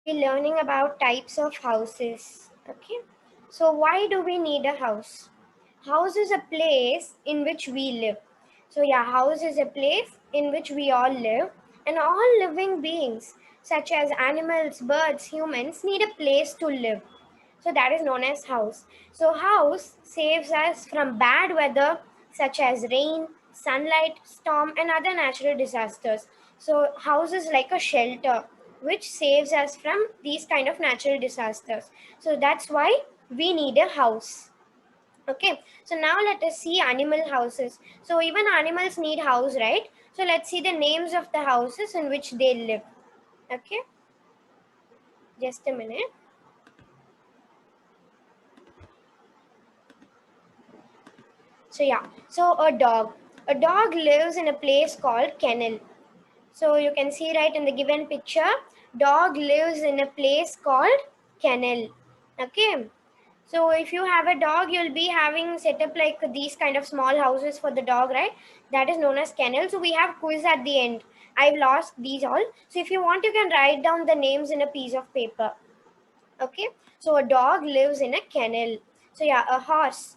We're learning about types of houses. Okay, so why do we need a house? House is a place in which we live. So yeah, house is a place in which we all live, and all living beings such as animals, birds, humans need a place to live. So that is known as house. So house saves us from bad weather such as rain, sunlight, storm, and other natural disasters. So house is like a shelter which saves us from these kind of natural disasters. So that's why we need a house. Okay, so now let us see animal houses. So even animals need house, right? So let's see the names of the houses in which they live. Okay, just a minute. So yeah, so a dog. A dog lives in a place called kennel. So you can see right in the given picture, dog lives in a place called kennel. Okay. So if you have a dog, you'll be having set up like these kind of small houses for the dog, right? That is known as kennel. So we have quiz at the end. I've lost these all. So if you want, you can write down the names in a piece of paper. Okay, so a dog lives in a kennel. So yeah, a horse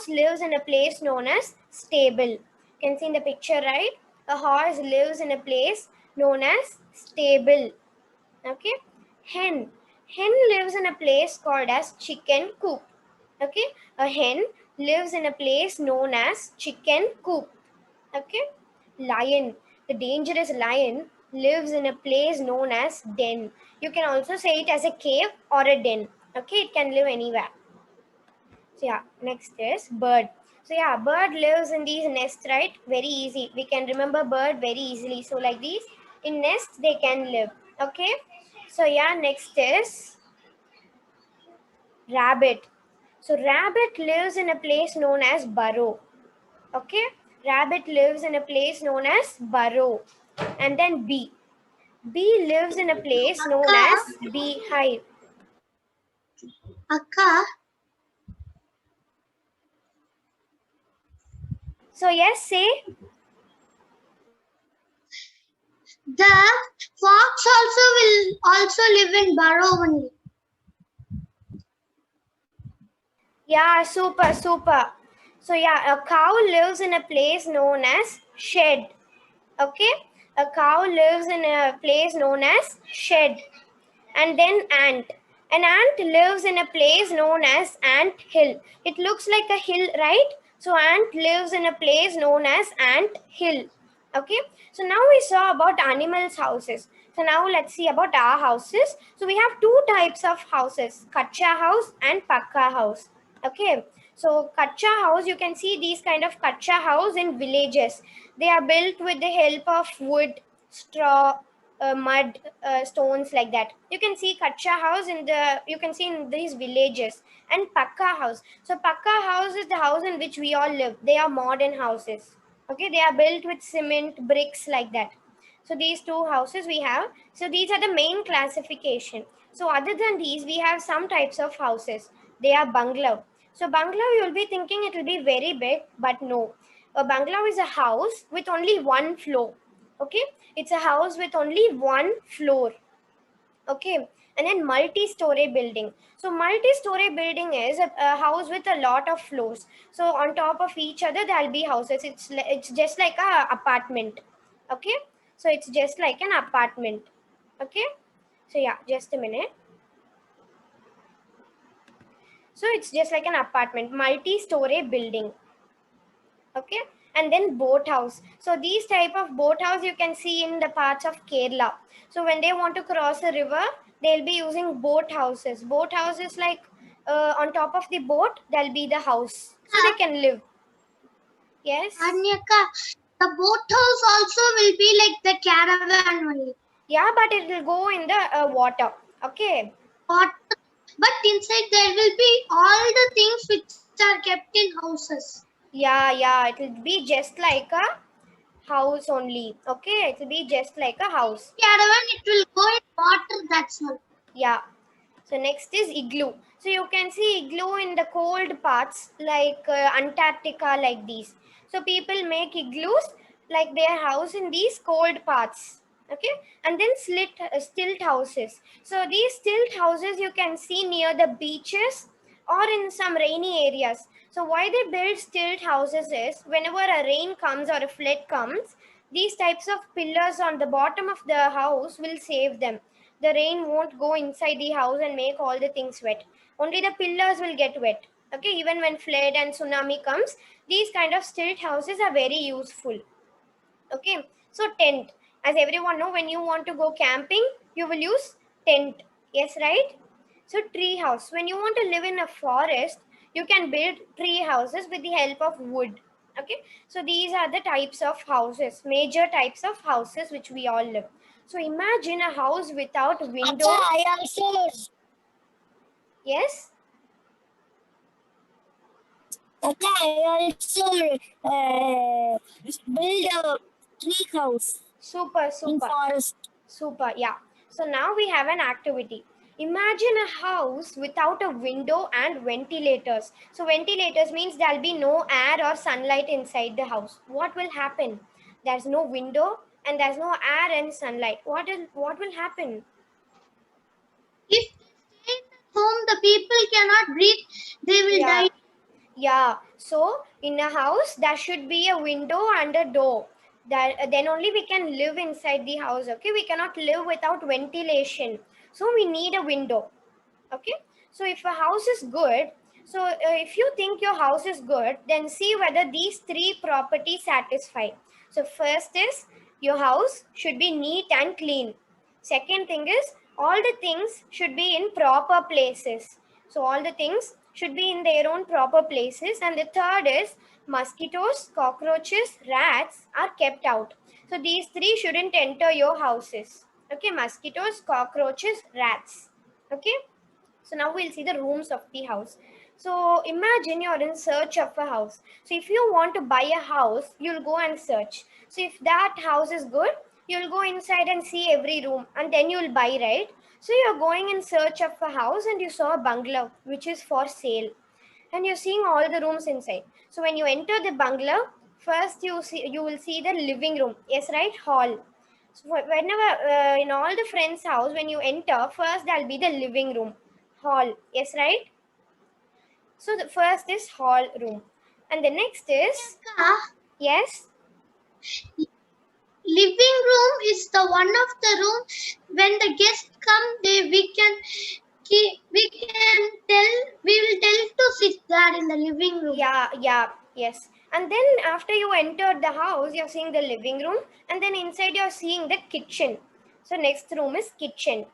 lives in a place known as stable. You can see in the picture, right? A horse lives in a place known as stable. Okay, hen hen lives in a place called as chicken coop. Okay, a hen lives in a place known as chicken coop. Okay, lion, the dangerous lion lives in a place known as den. You can also say it as a cave or a den. Okay, it can live anywhere. So yeah, next is bird. So yeah, bird lives in these nests, right? Very easy, we can remember bird very easily. So like these, in nests they can live. Okay, so yeah, next is rabbit. So rabbit lives in a place known as burrow. Okay, rabbit lives in a place known as burrow. And then bee lives in a place known Akka, as beehive. Akka, So yes, say. the fox also will also live in burrow only. Yeah, super. So yeah, a cow lives in a place known as shed. Okay, a cow lives in a place known as shed. And then ant. An ant lives in a place known as ant hill. It looks like a hill, right? So ant lives in a place known as ant hill. Okay, so now we saw about animals houses. So now let's see about our houses. So we have two types of houses, kacha house and pakka house. Okay, so kacha house, you can see these kind of kacha house in villages. They are built with the help of wood, straw, mud, stones, like that. You can see kacha house in the, you can see in these villages. And pakka house, so pakka house is the house in which we all live. They are modern houses. Okay, they are built with cement, bricks, like that. So these two houses we have. So these are the main classification. So other than these, we have some types of houses. They are bungalow. So bungalow, you'll be thinking it will be very big, but no. A bungalow is a house with only one floor. Okay, it's a house with only one floor. Okay, and then multi-story building. So multi-story building is a house with a lot of floors. So on top of each other there'll be houses. It's just like a apartment. Okay, so it's just like an apartment. Okay, so yeah, just a minute. So it's just like an apartment, multi-story building. Okay, and then boat house. So these type of boat house you can see in the parts of Kerala. So when they want to cross a river, they'll be using boat houses. Boat houses, like on top of the boat there'll be the house, so they can live. Yes. Anyaka, the boat house also will be like the caravan only. Yeah, but it will go in the water. Okay. What? But inside there will be all the things which are kept in houses. Yeah, it will be just like a house only. Okay, it will be just like a house. Caravan, it will go in water. That's all. Yeah. So next is igloo. So you can see igloo in the cold parts like Antarctica, like these. So people make igloos like their house in these cold parts. Okay, and then stilt houses. So these stilt houses you can see near the beaches or in some rainy areas. So why they build stilt houses is whenever a rain comes or a flood comes, these types of pillars on the bottom of the house will save them. The rain won't go inside the house and make all the things wet. Only the pillars will get wet. Okay, even when flood and tsunami comes, these kind of stilt houses are very useful. Okay, so tent, as everyone know, when you want to go camping you will use tent. Yes, right? So tree house, when you want to live in a forest you can build tree houses with the help of wood. Okay, so these are the types of houses, major types of houses which we all live. So imagine a house without Akka, window. I also Yes. Akka, I also build a tree house Super, in super. forest. Super, yeah. So now we have an activity. Imagine a house without a window and ventilators. So ventilators means there'll be no air or sunlight inside the house. What will happen? There's no window and there's no air and sunlight. What will happen? If they stay in the home, the people cannot breathe. They will Yeah. die. Yeah, so in a house there should be a window and a door. That then only we can live inside the house. Okay, we cannot live without ventilation. So we need a window. Okay, so if a house is good, so if you think your house is good, then see whether these three properties satisfy. So first is your house should be neat and clean. Second thing is all the things should be in proper places. So all the things should be in their own proper places. And the third is mosquitoes, cockroaches, rats are kept out. So these three shouldn't enter your houses. Okay, mosquitoes, cockroaches, rats. Okay, so now we'll see the rooms of the house. So imagine you're in search of a house. So if you want to buy a house, you'll go and search. So if that house is good, you'll go inside and see every room and then you'll buy, right? So you're going in search of a house and you saw a bungalow which is for sale and you're seeing all the rooms inside. So when you enter the bungalow, first you will see the living room. Yes, right? Hall. So whenever in all the friends' house, when you enter, first there'll be the living room, hall. Yes, right? So the first is hall room, and the next is Akka, yes, living room is the one of the room when the guests come. We will tell to sit there in the living room. yeah, yes. And then after you entered the house, you're seeing the living room, and then inside you're seeing the kitchen. So next room is kitchen,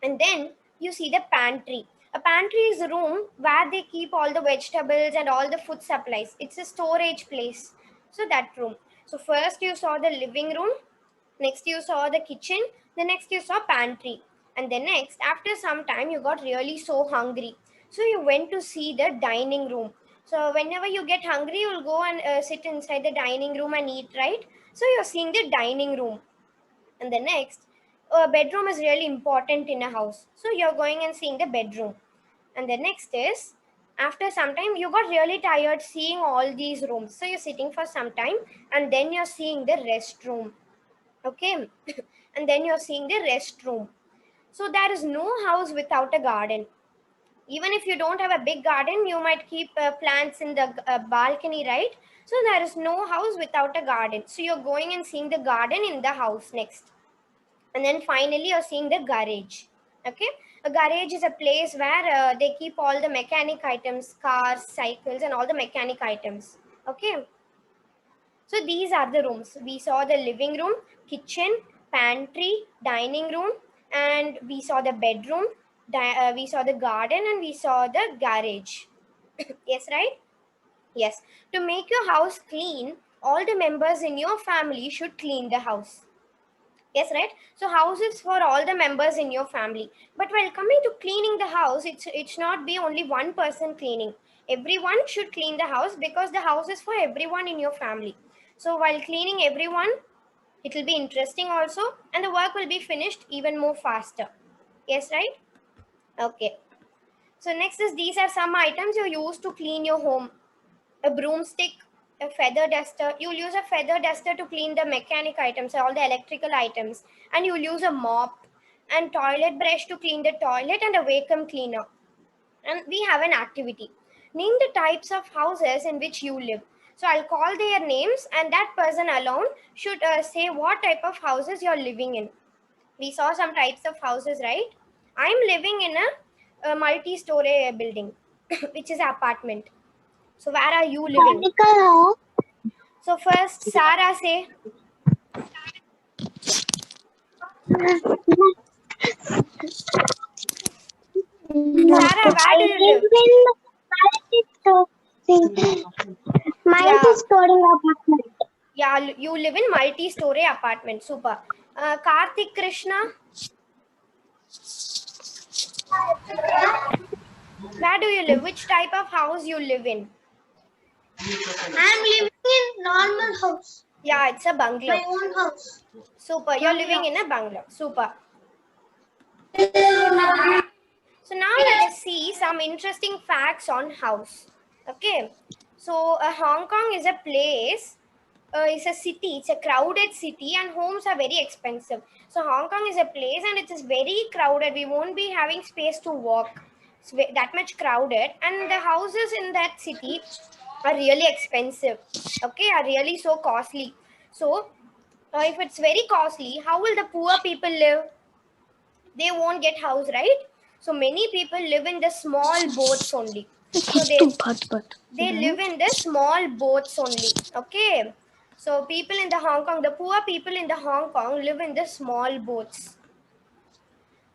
and then you see the pantry. A pantry is a room where they keep all the vegetables and all the food supplies. It's a storage place. So that room. So first you saw the living room, next you saw the kitchen, the next you saw pantry, and the next after some time you got really so hungry. So you went to see the dining room. So whenever you get hungry, you'll go and sit inside the dining room and eat, right? So you're seeing the dining room, and the next bedroom is really important in a house, so you're going and seeing the bedroom. And the next is after some time you got really tired seeing all these rooms, so you're sitting for some time and then you're seeing the restroom. Okay. And then you're seeing the restroom. So there is no house without a garden. Even if you don't have a big garden, you might keep plants in the balcony, right? So there is no house without a garden, so you're going and seeing the garden in the house next. And then finally you're seeing the garage. Okay, a garage is a place where they keep all the mechanic items, cars, cycles, and all the mechanic items. Okay, so these are the rooms. We saw the living room, kitchen, pantry, dining room, and we saw the bedroom, we saw the garden, and we saw the garage. Yes, right? Yes. To make your house clean, all the members in your family should clean the house. Yes, right? So house is for all the members in your family. But while coming to cleaning the house, it's not be only one person cleaning. Everyone should clean the house because the house is for everyone in your family. So while cleaning everyone, it will be interesting also, and the work will be finished even more faster. Yes, right? Okay. So next is these are some items you use to clean your home: a broomstick, a feather duster. You'll use a feather duster to clean the mechanic items, all the electrical items. And you'll use a mop and toilet brush to clean the toilet and a vacuum cleaner. And we have an activity. Name the types of houses in which you live. So I'll call their names and that person alone should say what type of houses you're living in. We saw some types of houses, right? I'm living in a multi-story building, which is apartment. So where are you living? So first, Sarah say. Sarah, where do you live? Multi-story apartment. Yeah, you live in multi-story apartment. Super. Karthik Krishna. Where do you live? Which type of house you live in? I'm living in normal house. Yeah, it's a bungalow. My own house. Super. You're living in a bungalow. Super. So now let us see some interesting facts on house. Okay. So Hong Kong is a place. It's a city. It's a crowded city, and homes are very expensive. So Hong Kong is a place, and it is very crowded. We won't be having space to walk. It's that much crowded, and the houses in that city are really expensive. Okay, are really so costly. So if it's very costly, how will the poor people live? They won't get house, right? So many people live in the small boats only. So they live in the small boats only. Okay. So people in the Hong Kong, the poor people in the Hong Kong live in the small boats.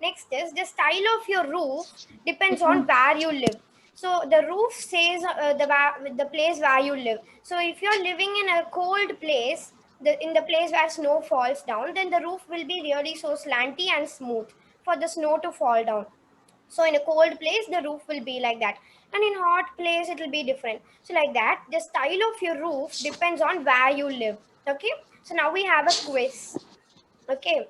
Next is the style of your roof depends on where you live. So the roof says the place where you live. So if you're living in a cold place, in the place where snow falls down, then the roof will be really so slanty and smooth for the snow to fall down. So in a cold place, the roof will be like that. And in hot place, it will be different. So like that, the style of your roof depends on where you live. Okay. So now we have a quiz. Okay.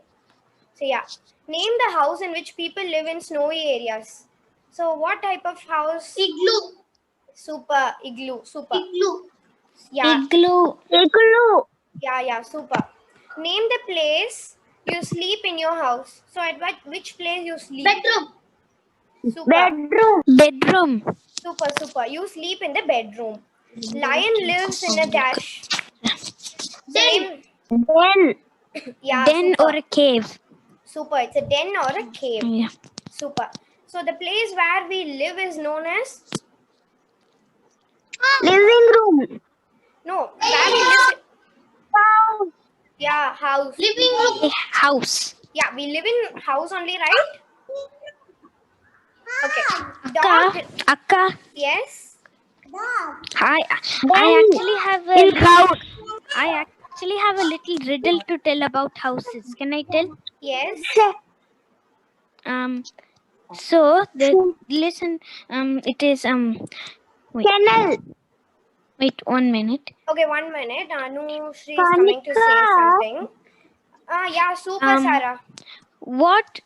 So yeah, name the house in which people live in snowy areas. So what type of house? Igloo. Super. Igloo. Super. Igloo. Yeah. Igloo. Yeah. Super. Name the place you sleep in your house. So at which place you sleep? Bedroom. Super. Bedroom. Super. You sleep in the bedroom. Lion lives in a dash. Den. Yeah. Den super. or a cave. Super. It's a den or a cave. Yeah. Super. So the place where we live is known as? Living room. No. Where we live? House. Yeah. House. Living room. House. Yeah. We live in house only, right? Okay. Akka. Akka. Yes. I actually have a house. I actually have a little riddle to tell about houses. Can I tell? Yes. So listen. It is Wait 1 minute. Okay. 1 minute. Anu Shri is coming to say something. Yeah. Super, Sarah. What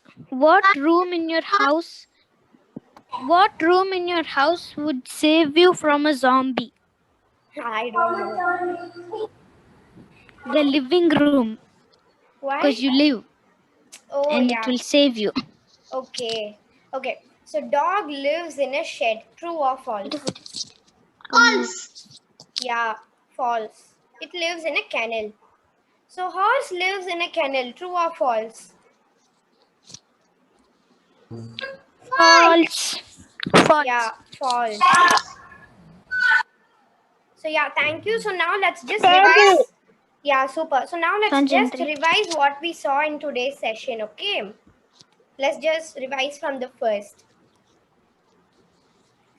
room in your house? What room in your house would save you from a zombie? I don't know. The living room, Why? because you live, Oh, and yeah. it will save you. Okay. So dog lives in a shed. True or false? False. Yeah, false. It lives in a kennel. So horse lives in a kennel. True or false? False. Yeah, false. So yeah, thank you. So now let's just revise. Yeah, super. So now let's just revise what we saw in today's session. Okay. Let's just revise from the first.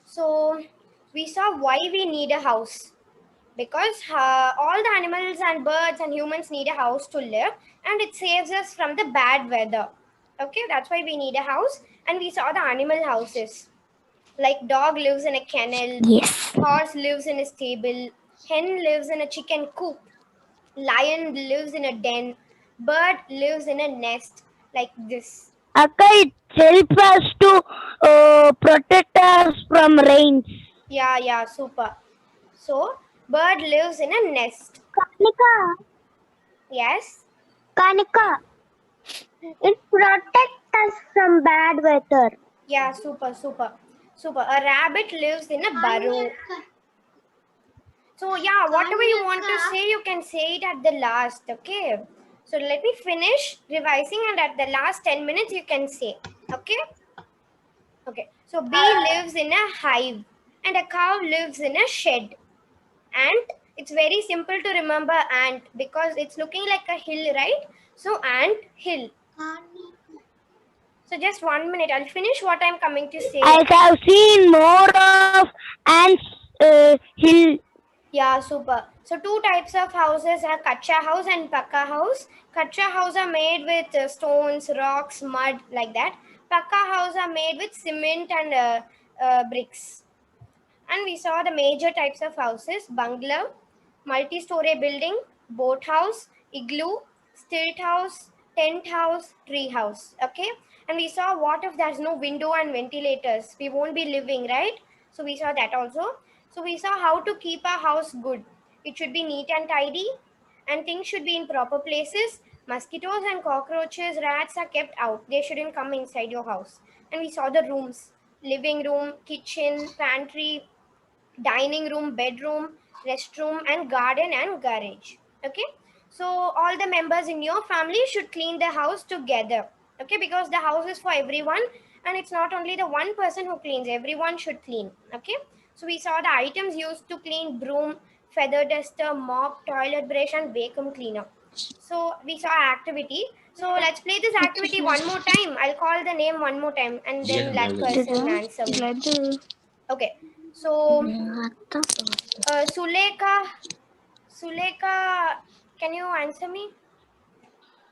So we saw why we need a house. Because all the animals and birds and humans need a house to live, and it saves us from the bad weather. Okay, that's why we need a house. And we saw the animal houses. Like dog lives in a kennel, Yes. horse lives in a stable, hen lives in a chicken coop, lion lives in a den, bird lives in a nest, like this. Akka, it helps us to protect us from rains. Yeah, super. So Bird lives in a nest. Kanika. Yes. Kanika. It protects us from bad weather. Yeah, super. A rabbit lives in a burrow. Kanyaka. So yeah, whatever you want to Kanyaka. say, you can say it at the last, okay? So let me finish revising, and at the last 10 minutes you can say, okay? Okay, so bee lives in a hive and a cow lives in a shed. Ant, it's very simple to remember ant because it's looking like a hill, right? So ant, hill. Kanyaka. So just 1 minute, I'll finish what I'm coming to say. I have seen more of ants hill. Yeah, super. So two types of houses are kacha house and pakka house. Kacha house are made with stones, rocks, mud, like that. Pakka house are made with cement and bricks. And we saw the major types of houses: bungalow, multi-story building, boat house, igloo, stilt house, tent house, tree house. Okay. And we saw what if there's no window and ventilators? We won't be living, right? So we saw that also. So we saw how to keep a house good. It should be neat and tidy, and things should be in proper places. Mosquitoes and cockroaches, rats are kept out. They shouldn't come inside your house. And we saw the rooms: living room, kitchen, pantry, dining room, bedroom, restroom, and garden and garage. Okay, so all the members in your family should clean the house together. Okay, because the house is for everyone, and it's not only the one person who cleans, everyone should clean. Okay, so we saw the items used to clean: broom, feather duster, mop, toilet brush, and vacuum cleaner. So we saw activity. So let's play this activity one more time. I'll call the name one more time, and then that person answer me. Okay, so Suleka, can you answer me?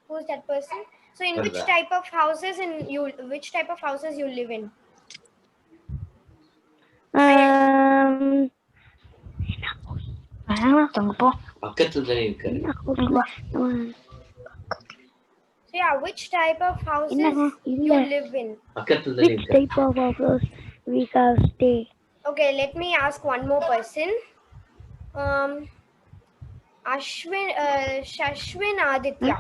Who's that person? So, in which type of houses you live in? பக்கத்துல தானே இருக்காரு So yeah, which type of houses you live in? பக்கத்துல தானே Which இருக்காரு type of houses we can stay? Okay, let me ask one more person. Shashwin Aditya.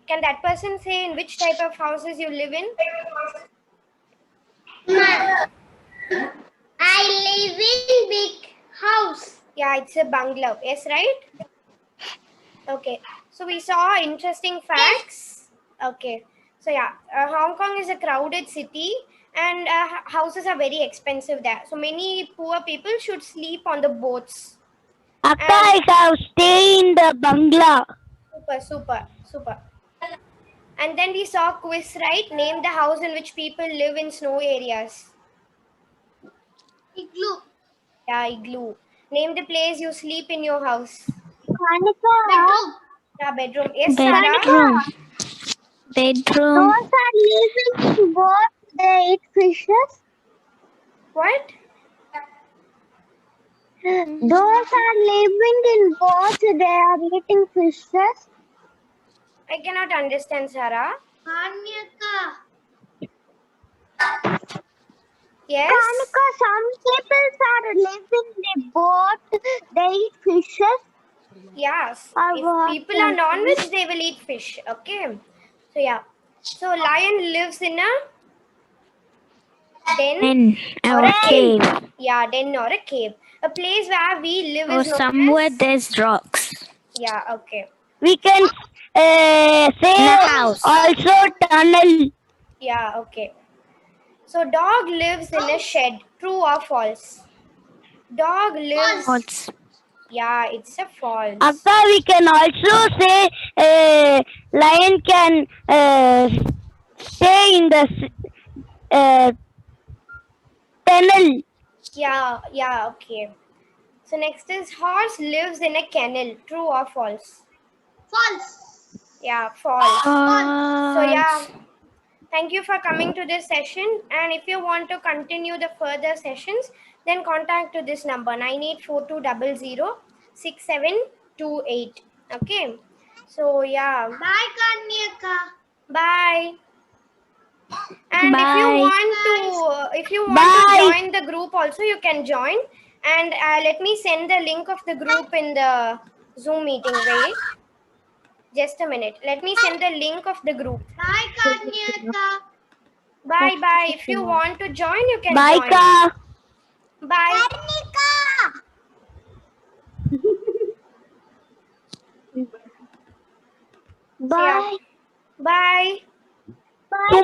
Can that person say in which type of houses you live in? I live in big house. Yeah, it's a bungalow. Yes, right? Okay. So we saw interesting facts. Okay. So yeah, Hong Kong is a crowded city, and houses are very expensive there. So many poor people should sleep on the boats. Akka, I have stay in the bungalow. Super. And then we saw quiz, right? Name the house in which people live in snow areas. Igloo. Yeah, igloo. Name the place you sleep in your house. Kanika, Bedroom. Yeah, bedroom. Yes, Sarah. Bedroom. those are living in boat. They eat fishes. What? Those are living in boats. They are eating fishes. I cannot understand, Sarah. Kanyaka. Yes. Kanika, some people are living in the boat. They eat fishes. Yes. Or If what? people are non-veg, they will eat fish. Okay. So yeah. So lion lives in a den Or or a cave. Yeah, den or a cave. A place where we live Or is known somewhere as... there's rocks. Yeah, okay. We can say In a house. also tunnel. Yeah, okay. So dog lives in a shed. True or false? Dog lives... False. Yeah, it's a false. Akka, we can also say lion can stay in the tunnel. Yeah, okay. So next is horse lives in a kennel. True or false? False. Yeah, false. So yeah, False. thank you for coming to this session. And if you want to continue the further sessions, then contact to this number 9842006728. Okay. So yeah, Bye, Kanyaka. bye. And Bye. if you want to Bye. join the group also, you can join. And let me send the link of the group in the Zoom meeting. Wait, just a minute. Let me send the link of the group. Bye, Karnika. Bye bye. If you want to join, you can Bye, join. Ka. Bye. Bye. Bye. Bye.